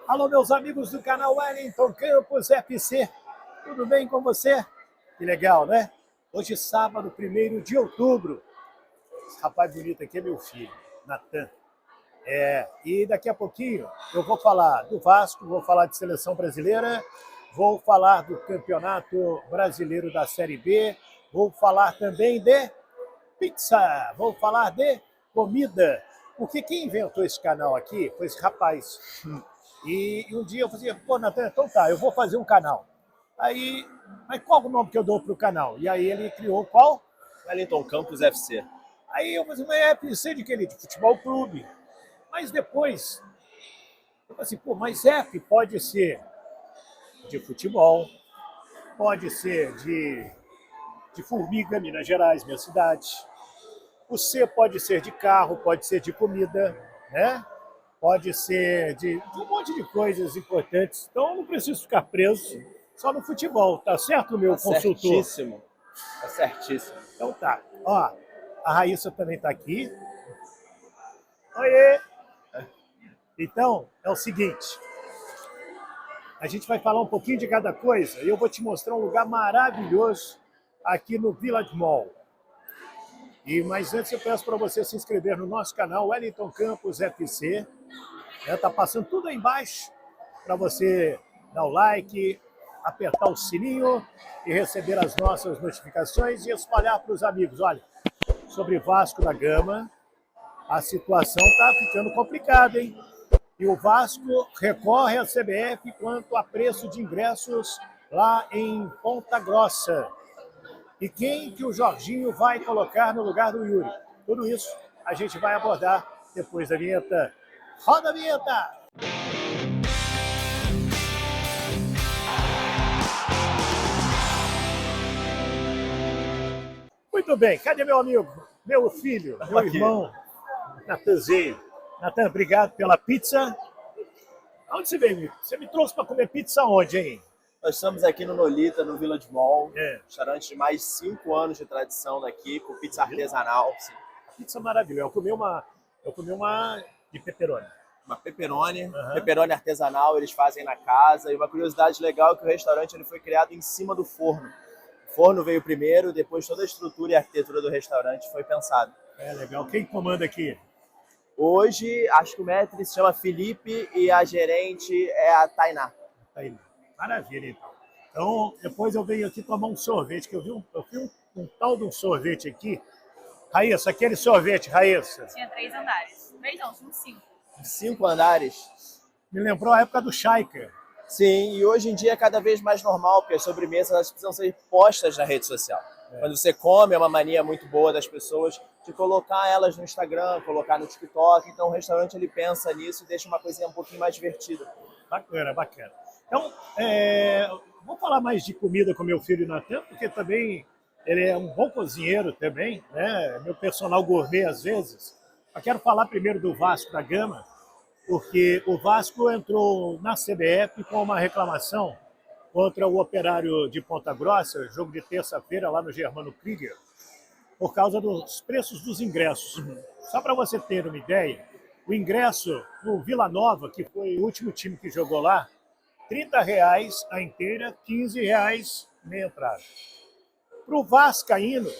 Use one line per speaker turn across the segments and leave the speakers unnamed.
Alô, meus amigos do canal Wellington Campos FC, tudo bem com você? Que legal, né? Hoje, sábado, 1º de outubro. Esse rapaz bonito aqui é meu filho, Natan. E daqui a pouquinho eu vou falar do Vasco, vou falar de seleção brasileira, vou falar do Campeonato Brasileiro da Série B, vou falar também de pizza, vou falar de comida. Porque quem inventou esse canal aqui foi esse rapaz. E um dia eu falei, pô, Natan, então tá, eu vou fazer um canal. Aí, mas qual o nome que eu dou pro canal? E aí ele criou qual?
Wellington Campos FC.
Aí eu falei, mas é FC de que ele? De futebol clube. Mas depois, eu falei assim, pô, mas F pode ser de futebol, pode ser de Formiga, Minas Gerais, minha cidade. O C pode ser de carro, pode ser de comida, né? Pode ser de um monte de coisas importantes. Então eu não preciso ficar preso só no futebol, tá certo, meu
Tá
consultor?
certíssimo. Tá certíssimo.
Então tá. Ó, a Raíssa também tá aqui. Oiê! Então, é o seguinte, a gente vai falar um pouquinho de cada coisa e eu vou te mostrar um lugar maravilhoso aqui no Village Mall. Mas antes eu peço para você se inscrever no nosso canal Wellington Campos FC. Tá passando tudo aí embaixo para você dar o like, apertar o sininho e receber as nossas notificações e espalhar para os amigos. Olha, sobre Vasco da Gama, a situação está ficando complicada, hein? E o Vasco recorre à CBF quanto a preço de ingressos lá em Ponta Grossa. E quem que o Jorginho vai colocar no lugar do Yuri? Tudo isso a gente vai abordar depois da vinheta. Roda a vinheta! Muito bem, cadê meu amigo, meu filho, meu irmão, Natanzinho? Natan, obrigado pela pizza. Onde você veio? Você me trouxe para comer pizza onde, hein?
Nós estamos aqui no Nolita, no Village Mall.
É.
Restaurante de mais de 5 anos de tradição daqui, com pizza artesanal. Sim.
Pizza maravilhosa. Eu comi uma de pepperoni.
Uma pepperoni, pepperoni artesanal, eles fazem na casa. E uma curiosidade legal é que o restaurante ele foi criado em cima do forno. O forno veio primeiro, depois toda a estrutura e a arquitetura do restaurante foi pensada.
É legal. Quem comanda aqui?
Hoje, acho que o mestre se chama Felipe e a gerente é a Tainá.
Aí. Maravilha, então. Então, depois eu venho aqui tomar um sorvete, que eu vi um tal de um sorvete aqui. Raíssa, aquele sorvete, Raíssa.
Tinha 3 andares. 3 não, tinha 5.
5 andares.
Me lembrou a época do Shaika.
Sim, e hoje em dia é cada vez mais normal, porque as sobremesas elas precisam ser postas na rede social. Quando você come, é uma mania muito boa das pessoas de colocar elas no Instagram, colocar no TikTok. Então o restaurante ele pensa nisso e deixa uma coisinha um pouquinho mais divertida.
Bacana, bacana. Então, vou falar mais de comida com meu filho Natan, porque também ele é um bom cozinheiro também, né? Meu personal gourmet às vezes. Eu quero falar primeiro do Vasco da Gama, porque o Vasco entrou na CBF com uma reclamação contra o Operário de Ponta Grossa, jogo de terça-feira lá no Germano Krieger, por causa dos preços dos ingressos. Só para você ter uma ideia, o ingresso no Vila Nova, que foi o último time que jogou lá, R$30 a inteira, R$15 meia entrada. Para o Vascaíno,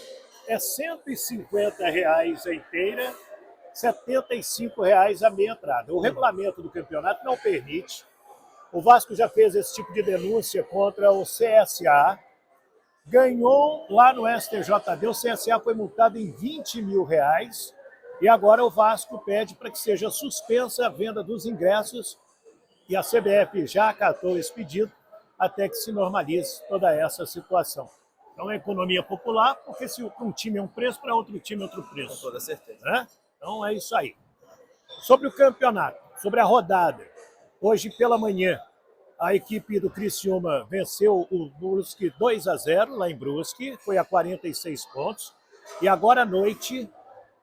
é R$150 a inteira, R$75 a meia entrada. O regulamento do campeonato não permite. O Vasco já fez esse tipo de denúncia contra o CSA, ganhou lá no STJD, o CSA foi multado em R$20 mil, e agora o Vasco pede para que seja suspensa a venda dos ingressos, e a CBF já acatou esse pedido até que se normalize toda essa situação. Então é economia popular, porque se um time é um preço, para outro time é outro preço.
Com toda certeza.
Né? Então é isso aí. Sobre o campeonato, sobre a rodada, hoje pela manhã, a equipe do Criciúma venceu o Brusque 2-0 lá em Brusque, foi a 46 pontos. E agora à noite,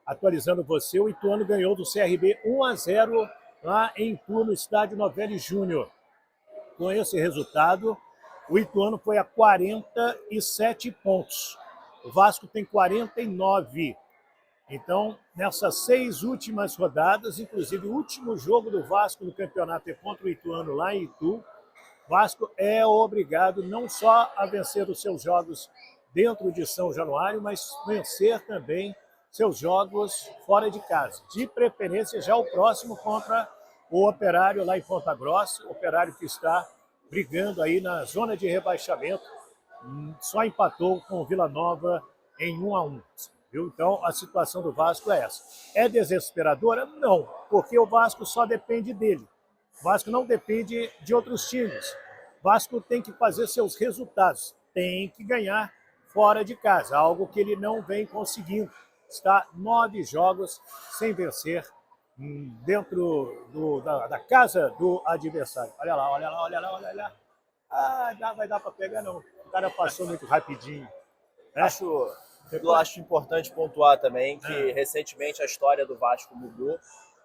atualizando você, o Ituano ganhou do CRB 1-0 lá em Itu, no estádio Novelli Júnior. Com esse resultado, o Ituano foi a 47 pontos. O Vasco tem 49. Então, nessas 6 últimas rodadas, inclusive o último jogo do Vasco no campeonato é contra o Ituano lá em Itu, Vasco é obrigado não só a vencer os seus jogos dentro de São Januário, mas vencer também seus jogos fora de casa. De preferência, já o próximo contra o Operário lá em Ponta Grossa, o Operário que está brigando aí na zona de rebaixamento, só empatou com o Vila Nova em 1-1. Viu? Então, a situação do Vasco é essa. É desesperadora? Não, porque o Vasco só depende dele. O Vasco não depende de outros times. O Vasco tem que fazer seus resultados, tem que ganhar fora de casa, algo que ele não vem conseguindo. Está 9 jogos sem vencer dentro da casa do adversário. Olha lá, olha lá, olha lá, olha lá. Ah, vai dar para pegar não. O cara passou muito rapidinho.
Eu acho importante pontuar também que recentemente a história do Vasco mudou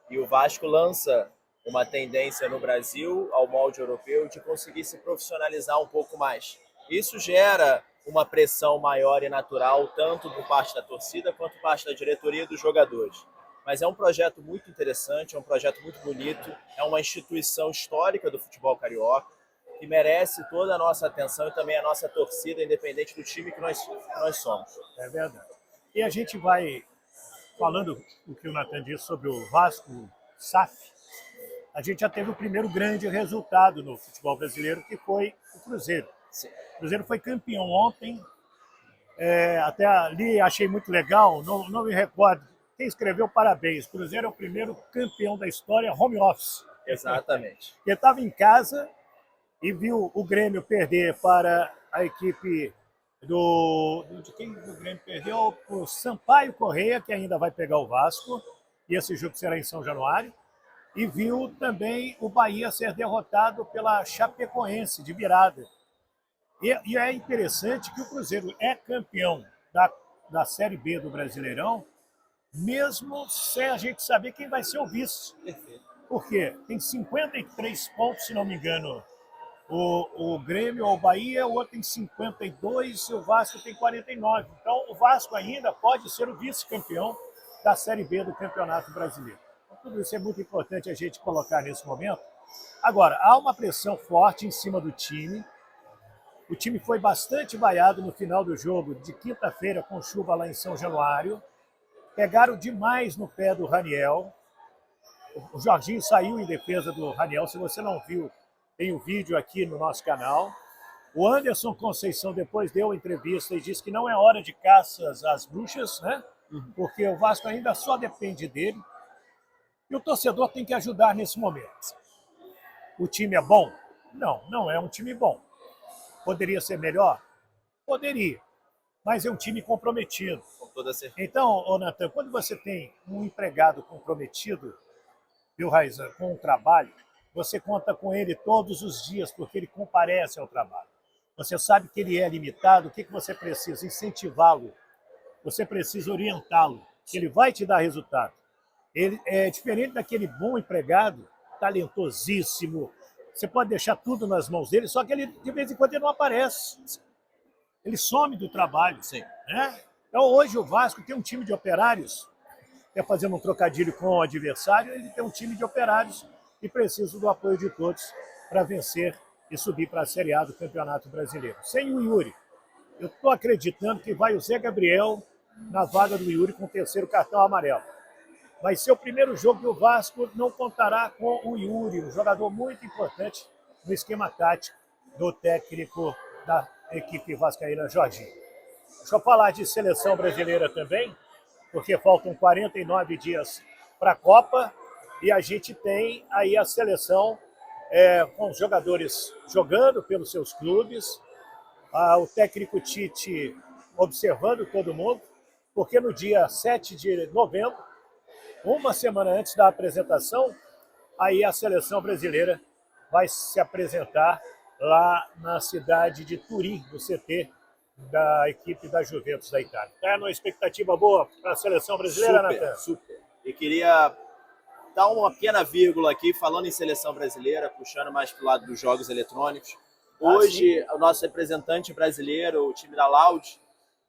e o Vasco lança uma tendência no Brasil, ao molde europeu, de conseguir se profissionalizar um pouco mais. Isso gera uma pressão maior e natural, tanto por parte da torcida quanto por parte da diretoria e dos jogadores. Mas é um projeto muito interessante, é um projeto muito bonito, é uma instituição histórica do futebol carioca, que merece toda a nossa atenção e também a nossa torcida, independente do time que nós somos.
É verdade. E a gente vai falando o que o Natan disse sobre o Vasco SAF. A gente já teve o primeiro grande resultado no futebol brasileiro, que foi o Cruzeiro.
Sim.
O Cruzeiro foi campeão ontem. Até ali achei muito legal, não me recordo. Quem escreveu, parabéns. O Cruzeiro é o primeiro campeão da história home office.
Exatamente.
Ele estava em casa e viu o Grêmio perder para a equipe de quem o Grêmio perdeu? O Sampaio Corrêa, que ainda vai pegar o Vasco, e esse jogo será em São Januário, e viu também o Bahia ser derrotado pela Chapecoense, de virada. E é interessante que o Cruzeiro é campeão da Série B do Brasileirão, mesmo sem a gente saber quem vai ser o vice. Por quê? Tem 53 pontos, se não me engano, o Grêmio ou o Bahia, o outro tem 52 e o Vasco tem 49. Então, o Vasco ainda pode ser o vice-campeão da Série B do Campeonato Brasileiro. Então, tudo isso é muito importante a gente colocar nesse momento. Agora, há uma pressão forte em cima do time. O time foi bastante vaiado no final do jogo de quinta-feira com chuva lá em São Januário. Pegaram demais no pé do Raniel. O Jorginho saiu em defesa do Raniel. Se você não viu, tem o vídeo aqui no nosso canal. O Anderson Conceição depois deu entrevista e disse que não é hora de caças às bruxas, né? Porque o Vasco ainda só depende dele. E o torcedor tem que ajudar nesse momento. O time é bom? Não, não é um time bom. Poderia ser melhor? Poderia. Mas é um time comprometido.
Com toda certeza.
Então, Natan, quando você tem um empregado comprometido, viu, Raíssa, com o trabalho, você conta com ele todos os dias, porque ele comparece ao trabalho. Você sabe que ele é limitado, o que você precisa? Incentivá-lo. Você precisa orientá-lo, que ele vai te dar resultado. Ele é diferente daquele bom empregado, talentosíssimo. Você pode deixar tudo nas mãos dele, só que ele, de vez em quando, ele não aparece. Ele some do trabalho.
Sim.
Né? Então, hoje, o Vasco tem um time de operários, fazendo um trocadilho com o adversário, ele tem um time de operários e precisa do apoio de todos para vencer e subir para a Série A do Campeonato Brasileiro. Sem o Yuri, eu estou acreditando que vai o Zé Gabriel na vaga do Yuri com o terceiro cartão amarelo. Vai ser o primeiro jogo que o Vasco não contará com o Yuri, um jogador muito importante no esquema tático do técnico da equipe vascaína, Jorginho. Deixa eu falar de seleção brasileira também, porque faltam 49 dias para a Copa e a gente tem aí a seleção com os jogadores jogando pelos seus clubes, o técnico Tite observando todo mundo, porque no dia 7 de novembro, uma semana antes da apresentação, aí a seleção brasileira vai se apresentar lá na cidade de Turim, no CT da equipe da Juventus da Itália. Está numa expectativa boa para a seleção brasileira, Natan?
Super. E queria dar uma pequena vírgula aqui, falando em seleção brasileira, puxando mais para o lado dos jogos eletrônicos. Hoje, o nosso representante brasileiro, o time da Loud,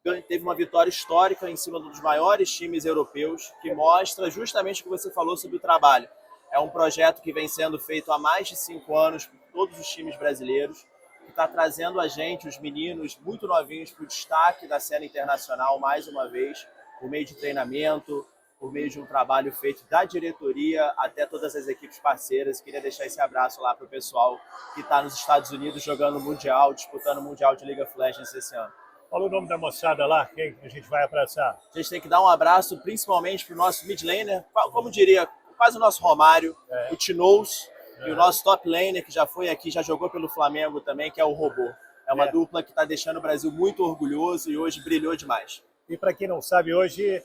teve uma vitória histórica em cima dos maiores times europeus, que mostra justamente o que você falou sobre o trabalho. É um projeto que vem sendo feito há mais de 5 anos por todos os times brasileiros, que está trazendo a gente, os meninos muito novinhos, para o destaque da cena internacional mais uma vez, por meio de treinamento, por meio de um trabalho feito da diretoria até todas as equipes parceiras. Queria deixar esse abraço lá para o pessoal que está nos Estados Unidos jogando o Mundial, disputando o Mundial de League of Legends esse ano.
Fala o nome da moçada lá, quem a gente vai abraçar.
A gente tem que dar um abraço principalmente para o nosso mid laner, como diria, quase o nosso Romário, o Tinoz, e o nosso top laner que já foi aqui, já jogou pelo Flamengo também, que é o Robô. É uma dupla que está deixando o Brasil muito orgulhoso e hoje brilhou demais.
E para quem não sabe, hoje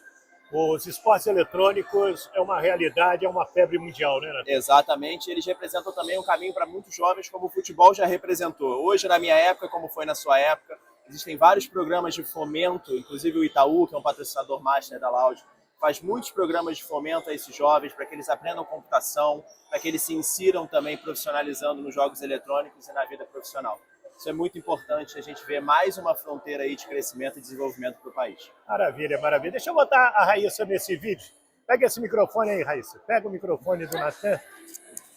os esportes eletrônicos é uma realidade, é uma febre mundial, né, Nathan?
Exatamente, eles representam também um caminho para muitos jovens, como o futebol já representou. Hoje, na minha época, como foi na sua época, existem vários programas de fomento, inclusive o Itaú, que é um patrocinador master da Loud, faz muitos programas de fomento a esses jovens para que eles aprendam computação, para que eles se insiram também profissionalizando nos jogos eletrônicos e na vida profissional. Isso é muito importante, a gente vê mais uma fronteira aí de crescimento e desenvolvimento para o país.
Maravilha, maravilha. Deixa eu botar a Raíssa nesse vídeo. Pega esse microfone aí, Raíssa. Pega o microfone do Nathan.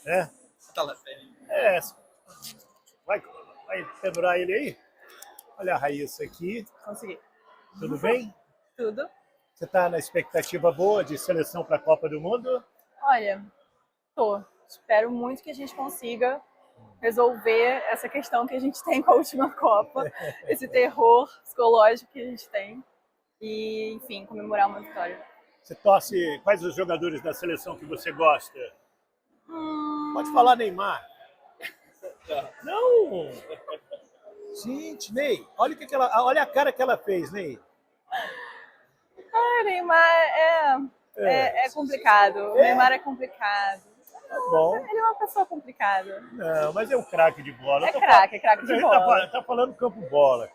Né? Vai pendurar ele aí? Olha a Raíssa aqui.
Consegui.
Tudo bem?
Tudo.
Você está na expectativa boa de seleção para a Copa do Mundo?
Olha, tô. Espero muito que a gente consiga resolver essa questão que a gente tem com a última Copa, esse terror psicológico que a gente tem e, enfim, comemorar uma vitória.
Você torce, quais os jogadores da seleção que você gosta? Pode falar, Neymar. Não! Gente, Ney, olha a cara que ela fez, Ney.
Ah, Neymar é complicado. O Neymar é complicado.
Tá bom.
Ele é uma pessoa complicada.
Não, mas é um craque de bola.
É craque de bola.
Tá falando campo bola.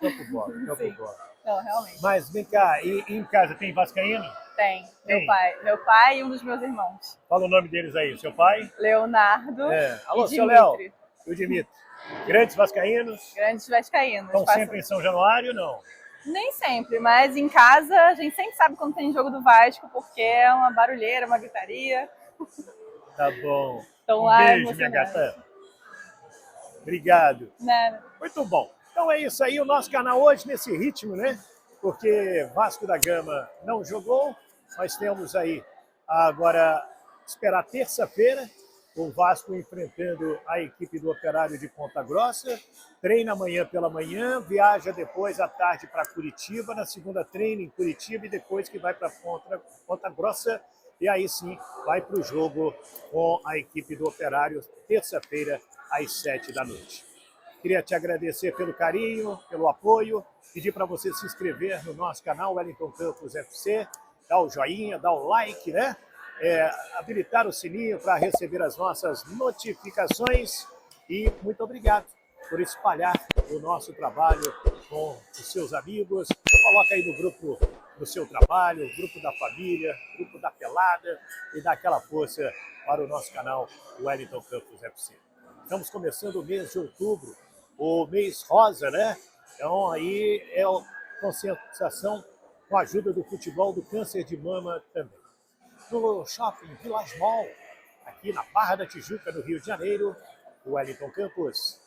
Sim. Não, realmente.
Mas vem cá, e em casa tem vascaíno?
Tem.
Tem.
Meu pai e um dos meus irmãos.
Fala o nome deles aí, seu pai?
Leonardo
Alô,
e
seu Léo.
Dimitri.
E o Dimitri. Grandes vascaínos?
Grandes vascaínos.
Estão sempre em São Januário, não?
Nem sempre, mas em casa a gente sempre sabe quando tem jogo do Vasco, porque é uma barulheira, uma gritaria.
Tá bom.
Então,
Um beijo, minha gata. Obrigado.
Nada.
Muito bom. Então é isso aí, o nosso canal hoje nesse ritmo, né? Porque Vasco da Gama não jogou. Nós temos aí agora esperar terça-feira o Vasco enfrentando a equipe do Operário de Ponta Grossa. Treina amanhã pela manhã, viaja depois à tarde para Curitiba. Na segunda treina em Curitiba e depois que vai para Ponta Grossa. E aí sim vai para o jogo com a equipe do Operário, terça-feira, às 7 da noite. Queria te agradecer pelo carinho, pelo apoio, pedir para você se inscrever no nosso canal Wellington Campos FC, dar o joinha, dar o like, né? Habilitar o sininho para receber as nossas notificações e muito obrigado por espalhar o nosso trabalho com os seus amigos. Coloca aí no grupo do seu trabalho, grupo da família, grupo da pelada e dá aquela força para o nosso canal Wellington Campos FC. Estamos começando o mês de outubro, o mês rosa, né? Então aí é a conscientização com a ajuda do futebol do câncer de mama também. No Shopping Village Mall, aqui na Barra da Tijuca, no Rio de Janeiro, o Wellington Campos.